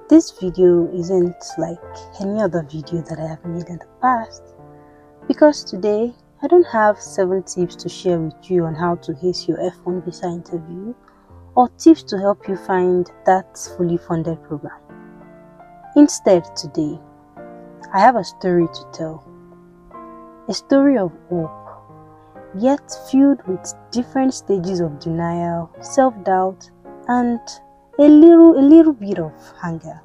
This video isn't like any other video that I have made in the past, because today I don't have 7 tips to share with you on how to ace your F1 visa interview or tips to help you find that fully funded program. Instead, today I have a story to tell, a story of hope, yet filled with different stages of denial, self-doubt, and a little bit of hunger.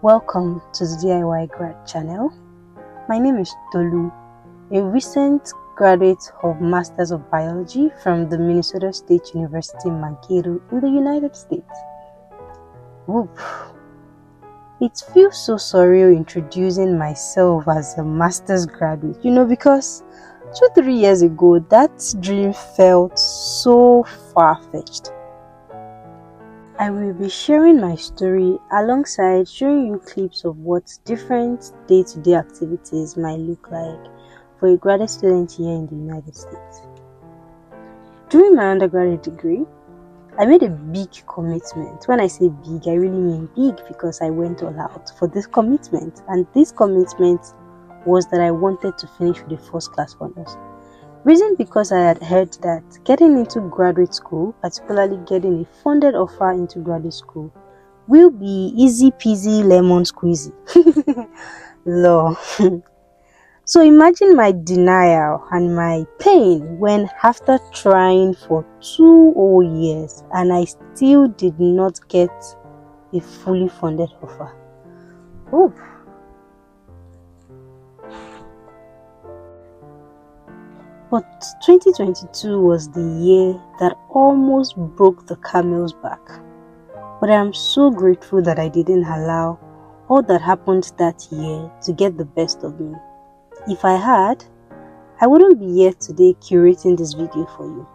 Welcome to the DIY Grad channel. My name is Tolu, a recent graduate of Masters of Biology from the Minnesota State University Mankato in the United States. Whoop. It feels so surreal introducing myself as a master's graduate, because 2-3 years ago that dream felt so far-fetched. I will be sharing my story alongside showing you clips of what different day-to-day activities might look like for a graduate student here in the United States. During my undergraduate degree, I made a big commitment. When I say big, I really mean big, because I went all out for this commitment. And this commitment was that I wanted to finish with a first-class honors. Reason because I had heard that getting into graduate school, particularly getting a funded offer into graduate school, will be easy peasy lemon squeezy. Lol. So imagine my denial and my pain when, after trying for 2 whole years and I still did not get a fully funded offer. Ooh. But 2022 was the year that almost broke the camel's back. But I am so grateful that I didn't allow all that happened that year to get the best of me. If I had, I wouldn't be here today curating this video for you.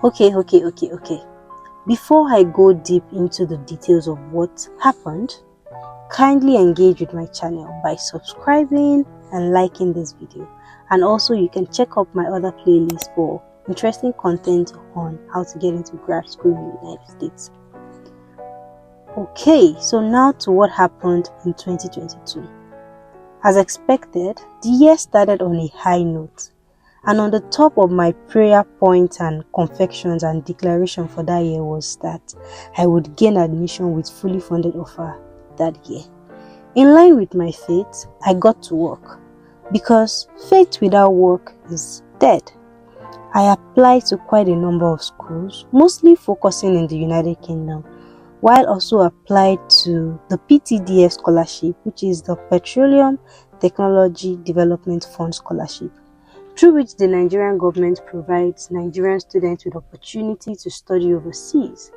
Okay. Before I go deep into the details of what happened, kindly engage with my channel by subscribing and liking this video. And also you can check out my other playlists for interesting content on how to get into grad school in the United States. Okay, so now to what happened in 2022. As expected, the year started on a high note, and on the top of my prayer points and confections and declaration for that year was that I would gain admission with fully funded offer that year. In line with my faith, I got to work, because faith without work is dead. I applied to quite a number of schools, mostly focusing in the United Kingdom, while also applied to the PhDApp scholarship, which is the Petroleum Technology Development Fund scholarship, through which the Nigerian government provides Nigerian students with opportunity to study overseas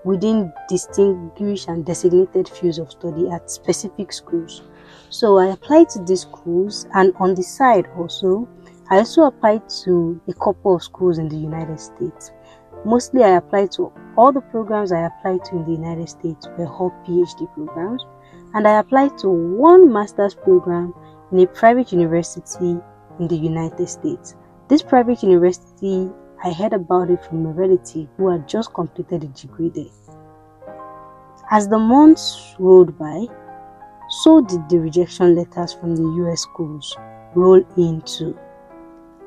within distinguished and designated fields of study at specific schools. So I applied to these schools, and on the side also, I also applied to a couple of schools in the United States. Mostly I applied to all the programs I applied to in the United States were all PhD programs, and I applied to one master's program in a private university in the United States. This private university, I heard about it from a relative who had just completed a degree there. As the months rolled by, so did the rejection letters from the US schools roll in too.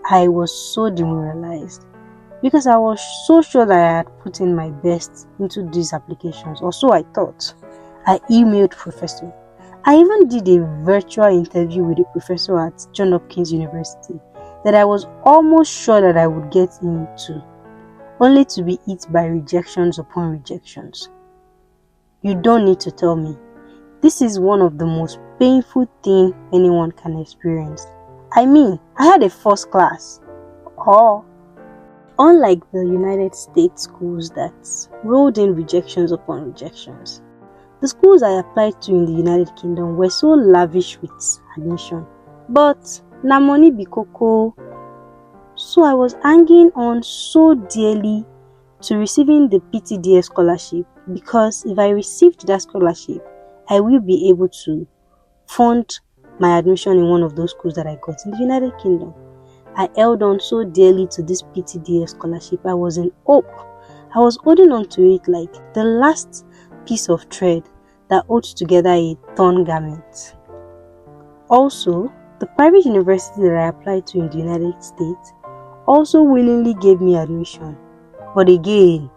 I was so demoralized, because I was so sure that I had put in my best into these applications, or so I thought. I emailed professor. I even did a virtual interview with a professor at Johns Hopkins University that I was almost sure that I would get into, only to be hit by rejections upon rejections. You don't need to tell me. This is one of the most painful things anyone can experience. I mean, I had a first class. Unlike the United States schools that rolled in rejections upon rejections, the schools I applied to in the United Kingdom were so lavish with admission. But na money be koko. So I was hanging on so dearly to receiving the PhDApp scholarship, because if I received that scholarship, I will be able to fund my admission in one of those schools that I got in the United Kingdom. I held on so dearly to this PhDApp scholarship. I was in hope. I was holding on to it like the last piece of thread that holds together a torn garment. Also, the private university that I applied to in the United States also willingly gave me admission. But again,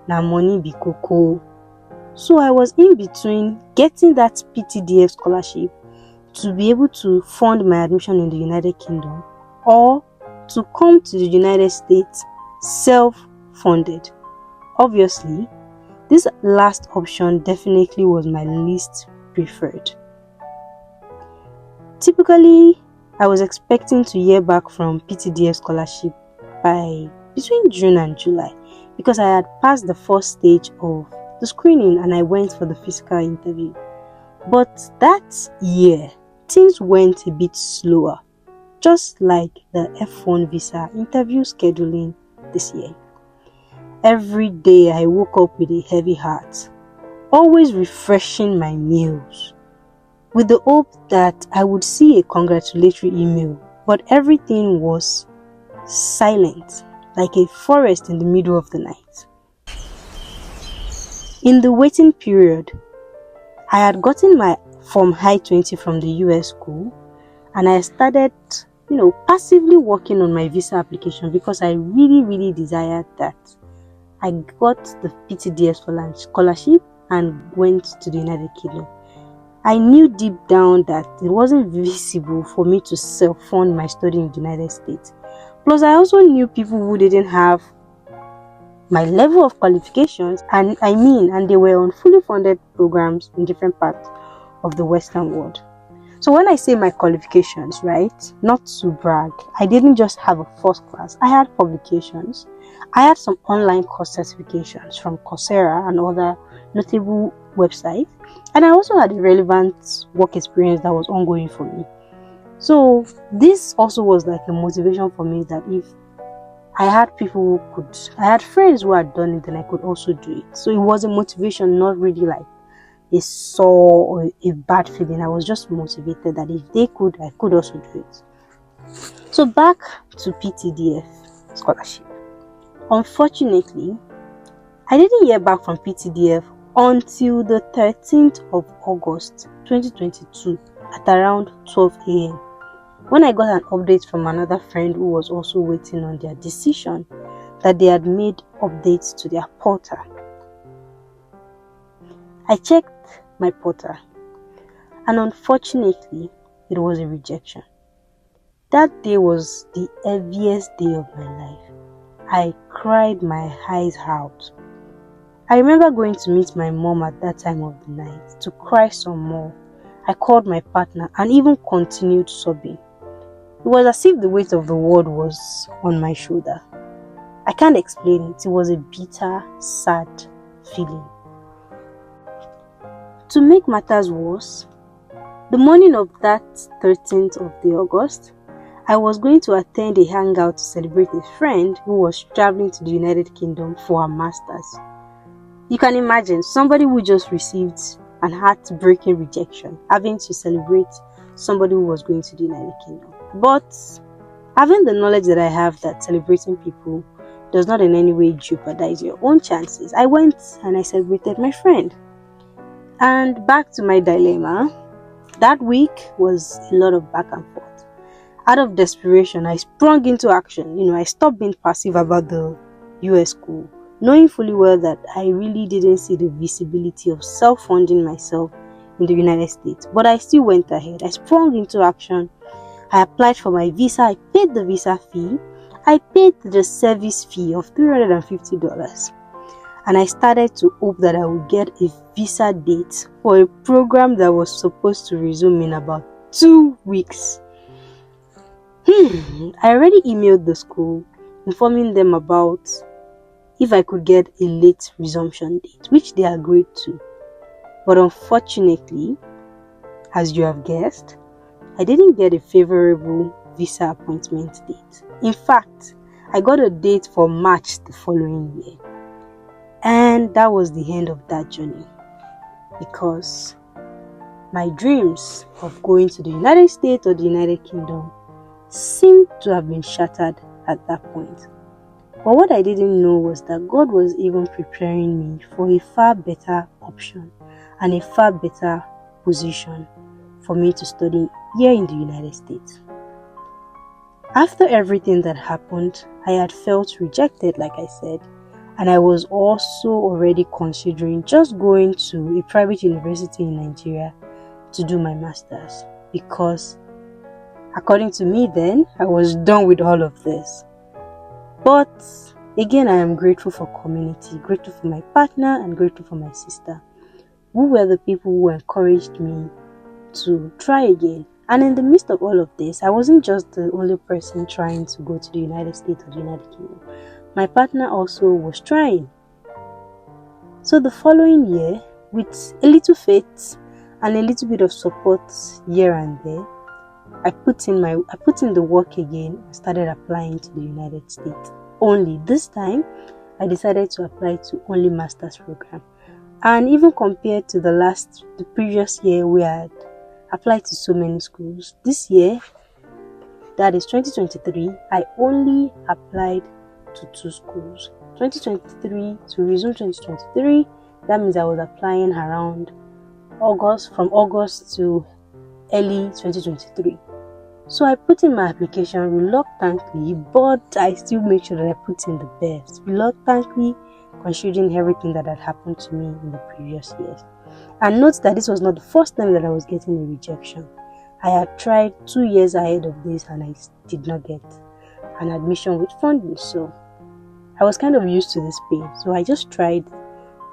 na money be koko. So I was in between getting that PhDF scholarship to be able to fund my admission in the United Kingdom, or to come to the United States self-funded. Obviously, this last option definitely was my least preferred. Typically, I was expecting to hear back from PhDF scholarship by between June and July, because I had passed the first stage of the screening and I went for the physical interview. But that year, things went a bit slower, just like the F1 visa interview scheduling this year. Every day I woke up with a heavy heart, always refreshing my mails, with the hope that I would see a congratulatory email, but everything was silent, like a forest in the middle of the night. In the waiting period, I had gotten my Form I-20 from the US school, and I started, passively working on my visa application because I really desired that. I got the PhDF scholarship and went to the United Kingdom. I knew deep down that it wasn't visible for me to self-fund my study in the United States. Plus, I also knew people who didn't have my level of qualifications, and they were on fully funded programs in different parts of the Western world. So when I say my qualifications, right, not to brag, I didn't just have a first class. I had publications. I had some online course certifications from Coursera and other notable websites. And I also had a relevant work experience that was ongoing for me. So this also was like a motivation for me that if I had I had friends who had done it, then I could also do it. So it was a motivation, not really like a sore or a bad feeling. I was just motivated that if they could, I could also do it. So back to PhDF scholarship. Unfortunately, I didn't hear back from PhDF until the 13th of August 2022 at around 12 a.m. when I got an update from another friend who was also waiting on their decision that they had made updates to their portal. I checked my portal, and unfortunately, it was a rejection. That day was the heaviest day of my life. I cried my eyes out. I remember going to meet my mom at that time of the night to cry some more. I called my partner and even continued sobbing. It was as if the weight of the world was on my shoulder. I can't explain it. It was a bitter, sad feeling. To make matters worse, the morning of that 13th of the August, I was going to attend a hangout to celebrate a friend who was traveling to the United Kingdom for her master's. You can imagine somebody who just received an heartbreaking rejection having to celebrate somebody who was going to the United Kingdom. But having the knowledge that I have that celebrating people does not in any way jeopardize your own chances, I went and I celebrated my friend. And back to my dilemma, that week was a lot of back and forth. Out of desperation, I sprung into action. I stopped being passive about the US school, knowing fully well that I really didn't see the visibility of self-funding myself in the United States. But I still went ahead. I sprung into action. I applied for my visa. I paid the visa fee. I paid the service fee of $350. And I started to hope that I would get a visa date for a program that was supposed to resume in about 2 weeks. I already emailed the school informing them about if I could get a late resumption date, which they agreed to. But unfortunately, as you have guessed, I didn't get a favorable visa appointment date. In fact, I got a date for March the following year. And that was the end of that journey, because my dreams of going to the United States or the United Kingdom seemed to have been shattered at that point. But what I didn't know was that God was even preparing me for a far better option and a far better position for me to study here in the United States. After everything that happened, I had felt rejected, like I said, and I was also already considering just going to a private university in Nigeria to do my master's, because according to me then, I was done with all of this. But again, I am grateful for community, grateful for my partner, and grateful for my sister, who were the people who encouraged me to try again. And in the midst of all of this, I wasn't just the only person trying to go to the United States or the United Kingdom. My partner also was trying. So the following year, with a little faith and a little bit of support here and there, I put in the work again and started applying to the United States. Only this time, I decided to apply to only master's program. And even compared to the previous year, we had applied to so many schools. This year, that is 2023, I only applied to 2 schools. 2023 to resume 2023, that means I was applying around from August to early 2023. So I put in my application reluctantly, but I still made sure that I put in the best. Reluctantly, considering everything that had happened to me in the previous years. And note that this was not the first time that I was getting a rejection. I had tried 2 years ahead of this and I did not get an admission with funding. So I was kind of used to this pain. So I just tried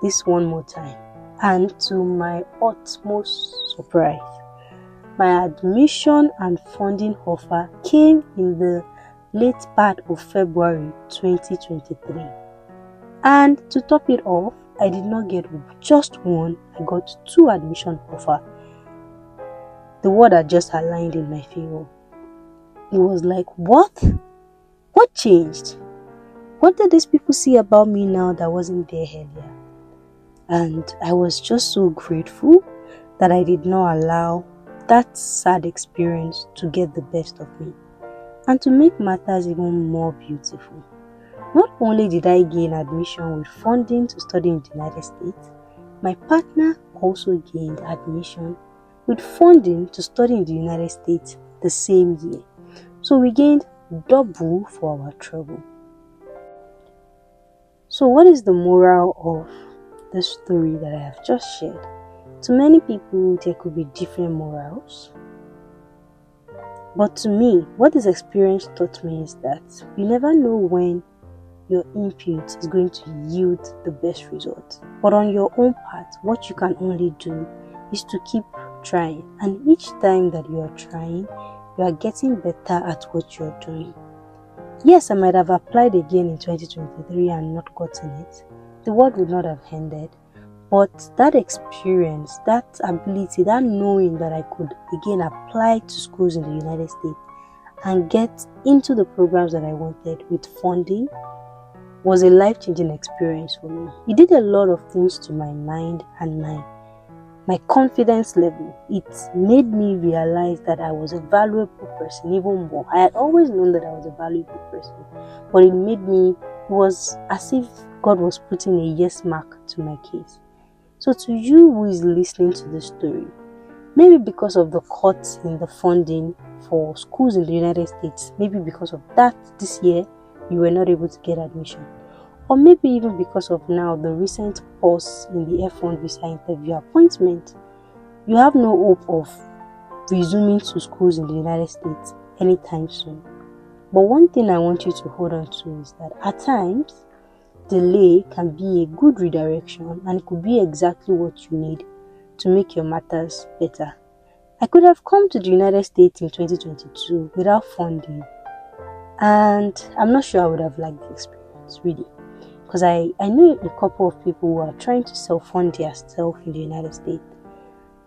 this one more time. And to my utmost surprise, my admission and funding offer came in the late part of February 2023. And to top it off, I did not get just one, I got 2 admission offers. The word had just aligned in my favor. It was like, what? What changed? What did these people see about me now that wasn't there earlier? And I was just so grateful that I did not allow that sad experience to get the best of me. And to make matters even more beautiful, not only did I gain admission with funding to study in the United States, my partner also gained admission with funding to study in the United States the same year. So we gained double for our trouble. So what is the moral of the story that I have just shared? To many people, there could be different morals. But to me, what this experience taught me is that you never know when your input is going to yield the best result. But on your own part, what you can only do is to keep trying. And each time that you are trying, you are getting better at what you are doing. Yes, I might have applied again in 2023 and not gotten it. The world would not have ended. But that experience, that ability, that knowing that I could again apply to schools in the United States and get into the programs that I wanted with funding was a life-changing experience for me. It did a lot of things to my mind and my confidence level. It made me realize that I was a valuable person even more. I had always known that I was a valuable person, but it was as if God was putting a yes mark to my case. So to you who is listening to this story, maybe because of the cuts in the funding for schools in the United States, maybe because of that this year you were not able to get admission, or maybe even because of now the recent pause in the F1 visa interview appointment, you have no hope of resuming to schools in the United States anytime soon. But one thing I want you to hold on to is that at times, delay can be a good redirection, and it could be exactly what you need to make your matters better. I could have come to the United States in 2022 without funding, and I'm not sure I would have liked the experience, really, because I know a couple of people who are trying to self-fund themselves in the United States,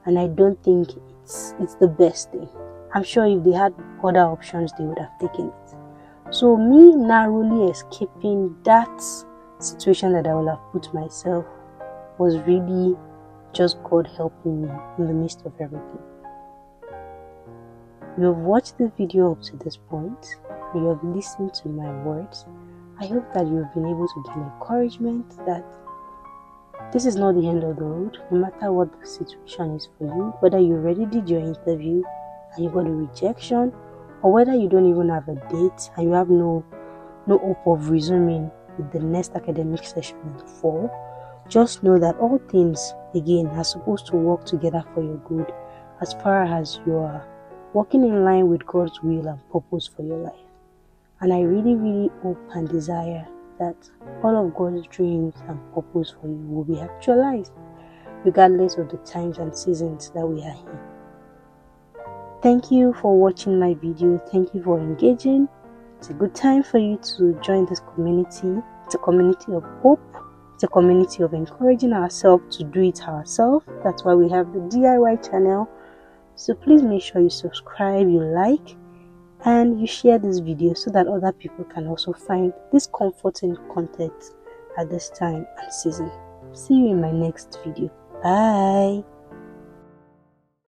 and I don't think it's the best thing. I'm sure if they had other options, they would have taken it. So me narrowly escaping that situation that I would have put myself was really just God helping me in the midst of everything. You have watched the video up to this point, and you have listened to my words, I hope that you've been able to gain encouragement that this is not the end of the road, no matter what the situation is for you, whether you already did your interview and you got a rejection, or whether you don't even have a date and you have no hope of resuming with the next academic session in the fall. Just know that all things, again, are supposed to work together for your good as far as you are working in line with God's will and purpose for your life. And I really, really hope and desire that all of God's dreams and purpose for you will be actualized, regardless of the times and seasons that we are in. Thank you for watching my video. Thank you for engaging. It's a good time for you to join this community. It's a community of hope. It's a community of encouraging ourselves to do it ourselves. That's why we have the DIY channel. So please make sure you subscribe, you like, and you share this video so that other people can also find this comforting content at this time and season. See you in my next video. Bye.